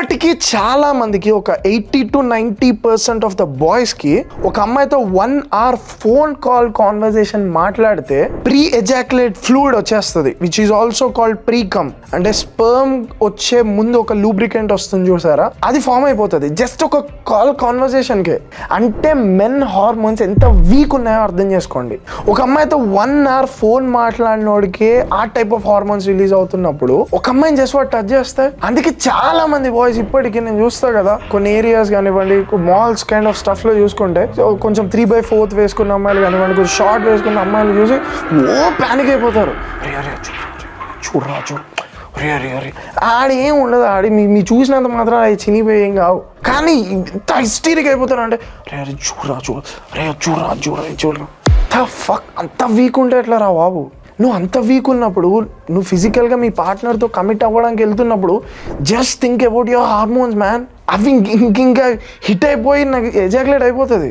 ఇప్పటికీ చాలా మందికి ఒక 80-90% ఆఫ్ ద బాయ్స్ కి ఒక అమ్మాయితో 1 hour ఫోన్ కాల్ కాన్వర్సేషన్ మాట్లాడితే ప్రీ ఎజాక్యులేట్ ఫ్లూయిడ్ వచ్చేస్తుంది, which is also called pre come. అంటే స్పర్మ్ వచ్చే ముందు ఒక లూబ్రికెంట్ వస్తుంది చూసారా, అది ఫామ్ అయిపోతుంది జస్ట్ ఒక కాల్ కాన్వర్సేషన్ కి. అంటే మెన్ హార్మోన్స్ ఎంత వీక్ ఉన్నాయో అర్థం చేసుకోండి. ఒక అమ్మాయితో 1 hour ఫోన్ మాట్లాడినోడికి ఆ టైప్ ఆఫ్ హార్మోన్స్ రిలీజ్ అవుతున్నప్పుడు ఒక అమ్మాయిని జస్ట్ వాడు టచ్ చేస్తాయి. అందుకే చాలా మంది బాయ్స్ ఇప్పటికీ నేను చూస్తా కదా, కొన్ని ఏరియాస్ కానివ్వండి, మాల్స్ కైండ్ ఆఫ్ స్టఫ్ లో చూసుకుంటే కొంచెం 3/4 వేసుకున్న అమ్మాయిలు కానివ్వండి, కొంచెం షార్ట్ వేసుకున్న అమ్మాయిలు చూసి ప్యానిక్ అయిపోతారు. చూడరా ఆడేం ఉండదు, ఆడి మీ చూసినంత మాత్రం అది చినిపోయి ఏం కావు. కానీ ఇంత హిస్టీరిక్ అయిపోతారు అంటే చూడరా అంత వీక్ ఉంటే ఎట్లా రా బాబు. నువ్వు అంత వీక్ ఉన్నప్పుడు, నువ్వు ఫిజికల్గా మీ పార్ట్నర్తో కమిట్ అవ్వడానికి వెళ్తున్నప్పుడు just think about your hormones man. అవి ఇంకా హిట్ అయిపోయి నాకు ఎజాక్యులేట్ అయిపోతుంది.